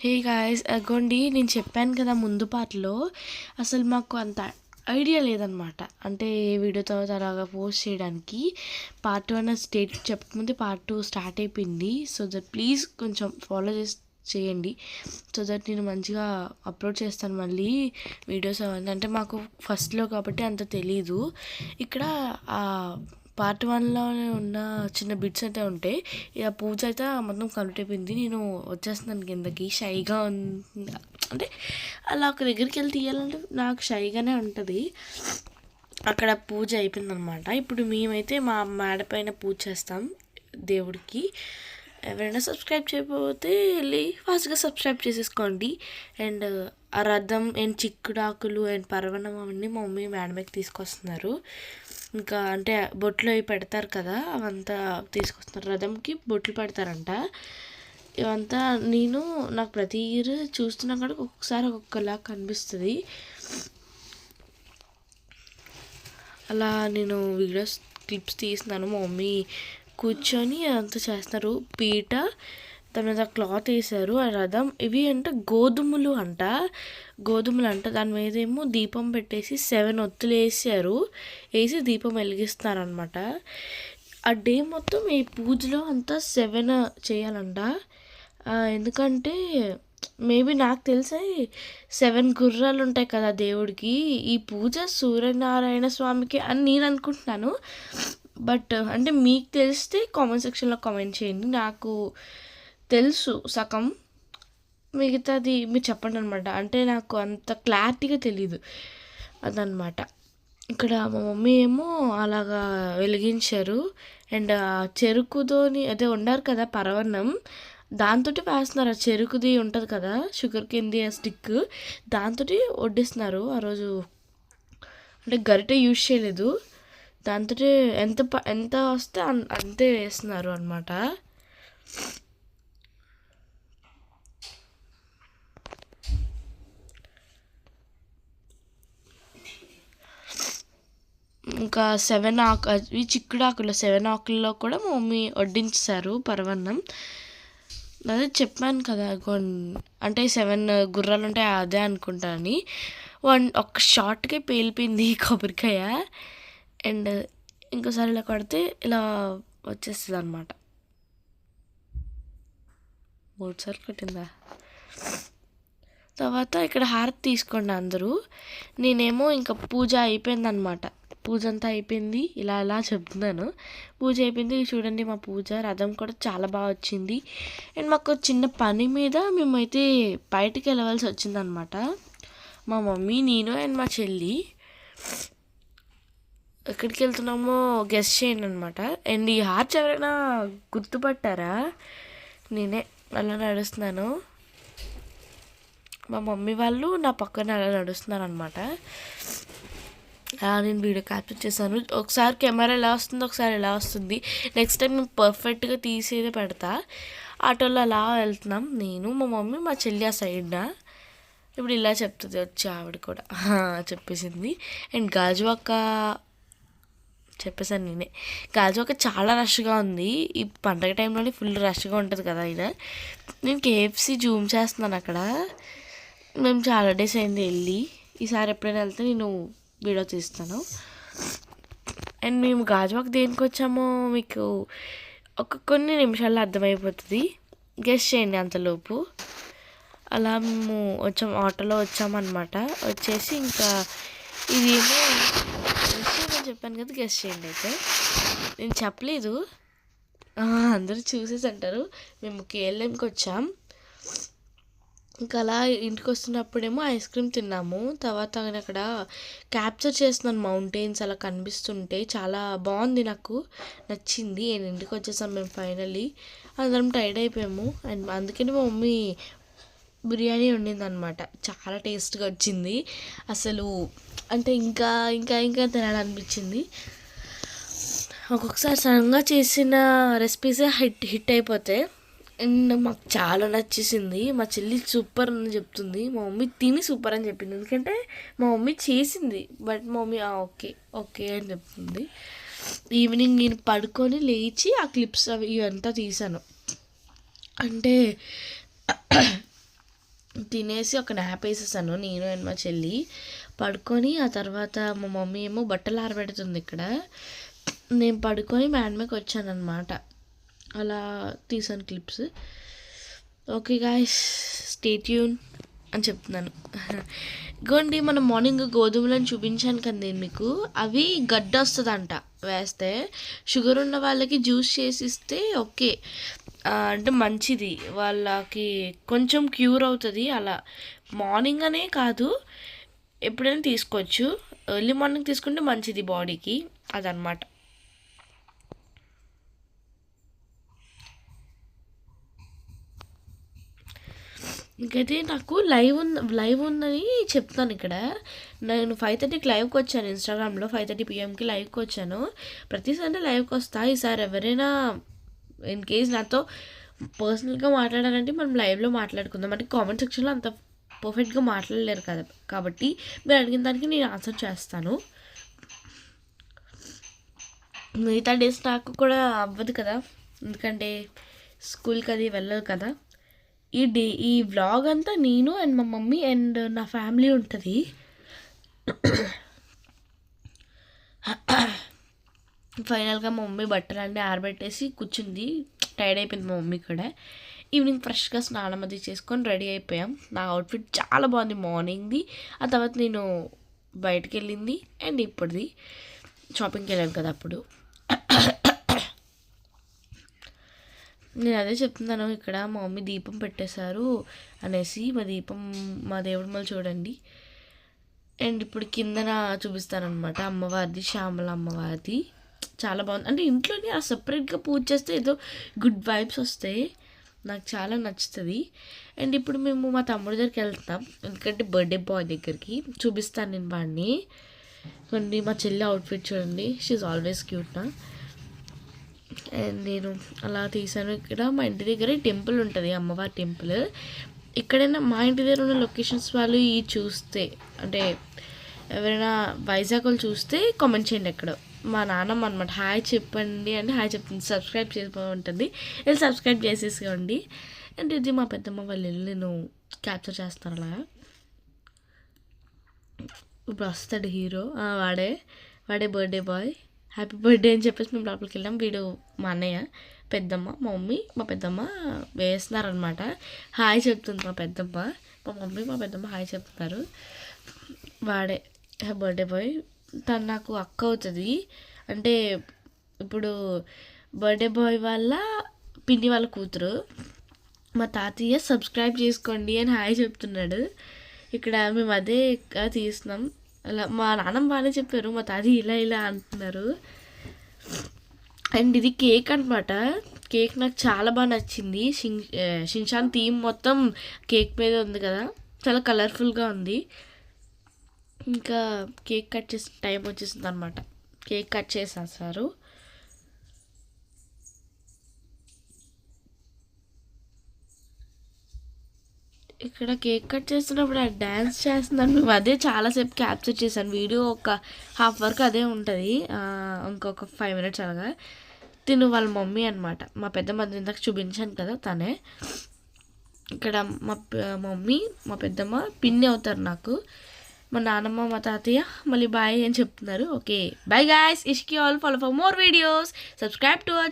Hey guys, అగోండి నేను చెప్పాను కదా ముందు పార్ట్లో అసలు మాకు అంత ఐడియా లేదనమాట. అంటే ఏ వీడియో తర్వాత అలాగా పోస్ట్ చేయడానికి. పార్ట్ 1 స్టేట్ చెప్పకముందే పార్ట్ 2 స్టార్ట్ అయిపోయింది. సో దట్ ప్లీజ్ కొంచెం ఫాలో చేయండి. సో దట్ నేను మంచిగా అప్లోడ్ చేస్తాను మళ్ళీ వీడియోస్ అవన్నీ. అంటే మాకు ఫస్ట్లో కాబట్టి అంత తెలీదు. ఇక్కడ పార్ట్ 1లోనే ఉన్న చిన్న బిట్స్ అయితే ఉంటాయి. ఇక పూజ అయితే మొత్తం కంప్లీట్ అయిపోయింది. నేను వచ్చేస్తున్నాను కిందకి. షైగా ఉంది అంటే అలా ఒక దగ్గరికి వెళ్ళి తీయాలంటే నాకు షైగానే ఉంటుంది. అక్కడ పూజ అయిపోయిందనమాట. ఇప్పుడు మేమైతే మా మేడ పైన పూజ చేస్తాం దేవుడికి. ఎవరైనా సబ్స్క్రైబ్ చేయకపోతే వెళ్ళి ఫాస్ట్గా సబ్స్క్రైబ్ చేసేసుకోండి. అండ్ ఆ రథం అండ్ చిక్కుడాకులు అండ్ పర్వణం అవన్నీ మా మమ్మీ మేడ మీద తీసుకొస్తున్నారు. ఇంకా అంటే బొట్లు అవి పెడతారు కదా, అవంతా తీసుకొస్తున్నారు. రథంకి బొట్లు పెడతారంట. ఇవంతా నాకు ప్రతి ఇయర్ చూస్తున్నా కూడా ఒక్కొక్కసారి ఒక్కొక్కలా కనిపిస్తుంది. అలా నేను వీడియోస్ క్లిప్స్ తీస్తున్నాను. మా మమ్మీ కూర్చొని అదంతా చేస్తున్నారు. పీట దాని మీద క్లాత్ వేసారు. ఆ రథం ఇవి అంటే గోధుమలు అంట. దాని మీద ఏమో దీపం పెట్టేసి 7 ఒత్తులు వేసి దీపం వెలిగిస్తారనమాట. ఆ డే మొత్తం ఈ పూజలో అంతా 7 చేయాలంట. ఎందుకంటే మేబీ నాకు తెలిసి 7 గుర్రాలు ఉంటాయి కదా దేవుడికి. ఈ పూజ సూర్యనారాయణ స్వామికి అని నేను అనుకుంటున్నాను. బట్ అంటే మీకు తెలిస్తే కామెంట్ సెక్షన్లో కామెంట్ చేయండి. నాకు తెలుసు సగం, మిగతాది మీరు చెప్పండి అనమాట. అంటే నాకు అంత క్లారిటీగా తెలీదు అదనమాట. ఇక్కడ మా మమ్మీ ఏమో అలాగా వెలిగించారు. అండ్ చెరుకుతోని అదే వండారు కదా పరవన్నం, దాంతో వేస్తున్నారు. ఆ చెరుకుది ఉంటుంది కదా, షుగర్ కింది ఆ స్టిక్, దాంతో వడ్డిస్తున్నారు ఆ రోజు. అంటే గరిటె యూజ్ చేయలేదు. దాంతో ఎంత వస్తే అంతే వేస్తున్నారు అనమాట. ఇంకా 7 ఈ చిక్కుడాకులు 7 ఆకుల్లో కూడా మా మమ్మీ వడ్డించారు పరవన్నం. అదే చెప్పాను కదా, అంటే 7 గుర్రాలు ఉంటాయి అదే అనుకుంటానని. ఒక్క షార్ట్కే పేలిపోయింది కొబ్బరికాయ. అండ్ ఇంకోసారి ఇలా కొడితే ఇలా వచ్చేస్తుంది అనమాట. 3 సార్లు కొట్టిందా. తర్వాత ఇక్కడ హారతి తీసుకోండి అందరూ. నేనేమో ఇంకా పూజ అయిపోయిందనమాట. పూజ అంతా అయిపోయింది. ఇలా చెప్తున్నాను. పూజ అయిపోయింది. చూడండి మా పూజ. రథం కూడా చాలా బాగా వచ్చింది. అండ్ మాకు చిన్న పని మీద మేమైతే బయటికి వెళ్ళవలసి వచ్చిందనమాట. మా మమ్మీ, నేను అండ్ మా చెల్లి ఎక్కడికి వెళ్తున్నామో గెస్ట్ చేయండి అనమాట. అండ్ ఈ హార్చ్ ఎవరైనా గుర్తుపట్టారా? నేనే అలా నడుస్తున్నాను. మా మమ్మీ వాళ్ళు నా పక్కన అలా నడుస్తున్నారు అనమాట. నేను వీడియో క్యాప్చర్ చేశాను. ఒకసారి కెమెరా ఎలా వస్తుందో ఒకసారి ఎలా వస్తుంది. నెక్స్ట్ టైం నేను పర్ఫెక్ట్గా తీసేదే పెడతా. ఆటోలో అలా వెళ్తున్నాం, నేను మా మమ్మీ మా చెల్లి ఆ సైడ్న. ఇప్పుడు ఇలా చెప్తుంది వచ్చి ఆవిడ కూడా చెప్పేసింది. అండ్ గాజువాక చెప్పేసాను నేనే. గాజువాక చాలా రష్గా ఉంది. ఈ పండగ టైంలోనే ఫుల్ రష్గా ఉంటుంది కదా. నేను కేఎఫ్సి జూమ్ చేస్తున్నాను అక్కడ. మేము చాలా డేస్ అయింది వెళ్ళి. ఈసారి ఎప్పుడైనా వెళ్తే నేను వీడియో తీస్తాను. అండ్ మేము గాజువాక దేనికి వచ్చామో మీకు కొన్ని నిమిషాల్లో అర్థమైపోతుంది. గెస్ట్ చేయండి అంతలోపు. అలా మేము ఆటోలో వచ్చామన్నమాట. వచ్చేసి ఇంకా ఇదేమో నేను చెప్పాను కదా, గెస్ట్ చేయండి. అయితే నేను చెప్పలేదు, అందరూ చూసేసి అంటారు. మేము కేఎల్ఎంకి వచ్చాం. ఇంకా అలా ఇంటికి వస్తున్నప్పుడేమో ఐస్ క్రీమ్ తిన్నాము. తర్వాత నేను అక్కడ క్యాప్చర్ చేస్తున్నాను మౌంటైన్స్ అలా కనిపిస్తుంటే. చాలా బాగుంది, నాకు నచ్చింది. నేను ఇంటికి వచ్చేసాం మేము ఫైనల్లీ. అందరం టైర్డ్ అయిపోయాము. అండ్ అందుకని మా మమ్మీ బిర్యానీ వండిందనమాట. చాలా టేస్ట్గా వచ్చింది అసలు. అంటే ఇంకా ఇంకా ఇంకా తినాలనిపించింది. ఒక్కొక్కసారి సడన్గా చేసిన రెసిపీసే హిట్ అయిపోతాయి. అండ్ మాకు చాలా నచ్చేసింది. మా చెల్లి సూపర్ అని చెప్తుంది. మా మమ్మీ తిని సూపర్ అని చెప్పింది. ఎందుకంటే మా మమ్మీ చేసింది. బట్ మా మమ్మీ ఓకే ఓకే అని చెప్తుంది. ఈవినింగ్ నేను పడుకొని లేచి ఆ క్లిప్స్ అవి ఇవంతా తీసాను. అంటే తినేసి ఒక న్యాప్ వేసేసాను నేను అండ్ మా చెల్లి పడుకొని. ఆ తర్వాత మా మమ్మీ ఏమో బట్టలు ఆరబెడుతుంది ఇక్కడ. నేను పడుకొని మ్యాడ్ మీదకి వచ్చాను అనమాట. అలా తీసాను clips. Okay guys, stay tune అని చెప్తున్నాను. ఇగోండి మనం మార్నింగ్ గోధుమలను చూపించాను కదా నేను మీకు, అవి గడ్డ వస్తుందంట వేస్తే. షుగర్ ఉన్న వాళ్ళకి జ్యూస్ చేసి ఇస్తే ఓకే, అంటే మంచిది, వాళ్ళకి కొంచెం క్యూర్ అవుతుంది. అలా మార్నింగ్ అనే కాదు, ఎప్పుడైనా తీసుకోవచ్చు. ఎర్లీ మార్నింగ్ తీసుకుంటే మంచిది బాడీకి, అదనమాట. ఇంకైతే నాకు లైవ్ ఉందని చెప్తాను ఇక్కడ. నేను 5:30కి లైవ్కి వచ్చాను ఇన్స్టాగ్రామ్లో. 5:30 PM లైవ్కి వచ్చాను. ప్రతి సండే లైవ్కి వస్తా. ఈసారి ఎవరైనా ఇన్ కేస్ నాతో పర్సనల్గా మాట్లాడాలంటే మనం లైవ్లో మాట్లాడుకుందాం. అంటే కామెంట్ సెక్షన్లో అంత పర్ఫెక్ట్గా మాట్లాడలేరు కదా, కాబట్టి మీరు అడిగిన దానికి నేను ఆన్సర్ చేస్తాను. మిగతా డేస్ నాకు కూడా అవ్వదు కదా, ఎందుకంటే స్కూల్కి అది వెళ్ళదు కదా. ఈ వ్లాగ్ అంతా నేను అండ్ మా మమ్మీ అండ్ నా ఫ్యామిలీ ఉంటుంది. ఫైనల్గా మా మమ్మీ బట్టలు అన్నీ ఆరబెట్టేసి కూర్చుంది. టైర్డ్ అయిపోయింది మా మమ్మీ కూడా. ఈవినింగ్ ఫ్రెష్గా స్నానం అది చేసుకొని రెడీ అయిపోయాం. నా అవుట్ఫిట్ చాలా బాగుంది మార్నింగ్ది. ఆ తర్వాత నేను బయటకు వెళ్ళింది అండ్ ఇప్పుడుది షాపింగ్కి వెళ్ళాను కదా అప్పుడు. నేను అదే చెప్తున్నాను ఇక్కడ, మా మమ్మీ దీపం పెట్టేశారు అనేసి. మా దేవుడి మళ్ళీ చూడండి. అండ్ ఇప్పుడు కిందన చూపిస్తానమాట అమ్మవారిది, శ్యామల అమ్మవారిది. చాలా బాగుంది. అంటే ఇంట్లోనే ఆ సపరేట్గా పూజ చేస్తే ఏదో గుడ్ వైబ్స్ వస్తాయి, నాకు చాలా నచ్చుతుంది. అండ్ ఇప్పుడు మేము మా తమ్ముడి దగ్గరికి వెళ్తాం, ఎందుకంటే బర్త్డే బాయ్ దగ్గరికి. చూపిస్తాను నేను వాడిని. కొన్ని మా చెల్లి అవుట్ఫిట్ చూడండి, షీఈ్ ఆల్వేస్ క్యూట్ నా. అండ్ నేను అలా తీసాను. ఇక్కడ మా ఇంటి దగ్గర టెంపుల్ ఉంటుంది, అమ్మవారి టెంపుల్. ఎక్కడైనా మా ఇంటి దగ్గర ఉన్న లొకేషన్స్ వాళ్ళు ఈ చూస్తే, అంటే ఎవరైనా వైజాగ్ వాళ్ళు చూస్తే కామెంట్ చేయండి. ఎక్కడ మా నాన్నమ్మ అనమాట, హాయ్ చెప్పండి అంటే హాయ్ చెప్తుంది. సబ్స్క్రైబ్ చేసుకోండి, వెళ్ళి సబ్స్క్రైబ్ చేసేసుకోండి. అండ్ ఇది మా పెద్దమ్మ వాళ్ళ ఇల్లు, నేను క్యాప్చర్ చేస్తాను అలాగా. ఇప్పుడు వస్తాడు హీరో, వాడే బర్త్డే బాయ్. హ్యాపీ బర్త్డే అని చెప్పేసి మేము లోపలికి వెళ్ళాం. వీడు మా అన్నయ్య, పెద్దమ్మ, మా మమ్మీ, మా పెద్దమ్మ వేస్తున్నారనమాట. హాయ్ చెప్తుంది మా పెద్దమ్మ, మా మమ్మీ, మా పెద్దమ్మ హాయ్ చెప్తున్నారు. వాడే బర్త్డే బాయ్. తను నాకు అక్క అవుతుంది. అంటే ఇప్పుడు బర్త్డే బాయ్ వాళ్ళ పిన్ని వాళ్ళ కూతురు. మా తాతయ్య సబ్స్క్రైబ్ చేసుకోండి అని హాయ్ చెప్తున్నాడు. ఇక్కడ మేము అదే తీస్తున్నాం. అలా మా నాన్నమ్మ బాగానే చెప్పారు, మా తాతయ్య ఇలా అంటున్నారు. అండ్ ఇది కేక్ అనమాట. కేక్ నాకు చాలా బాగా నచ్చింది. షిన్చాన్ థీమ్ మొత్తం కేక్ మీద ఉంది కదా, చాలా కలర్ఫుల్గా ఉంది. ఇంకా కేక్ కట్ చేసిన టైం వచ్చేసింది అనమాట. కేక్ కట్ చేసేసారు. ఇక్కడ కేక్ కట్ చేస్తున్నప్పుడు ఆ డ్యాన్స్ చేస్తున్నాను. మేము అదే చాలాసేపు క్యాప్చర్ చేశాను. వీడియో ఒక హాఫ్ వరకు అదే ఉంటుంది, ఇంకొక 5 minutes అలాగా. తిను వాళ్ళ మమ్మీ అనమాట, మా పెద్దమ్మ ఇందాక చూపించాను కదా తనే. ఇక్కడ మా మమ్మీ, మా పెద్దమ్మ పిన్ని అవుతారు నాకు. మా నాన్నమ్మ, మా తాతయ్య మళ్ళీ బాయ్ అని చెప్తున్నారు. ఓకే బాయ్ గాయ్స్, ఇష్కి all, follow for more videos, subscribe to our channel.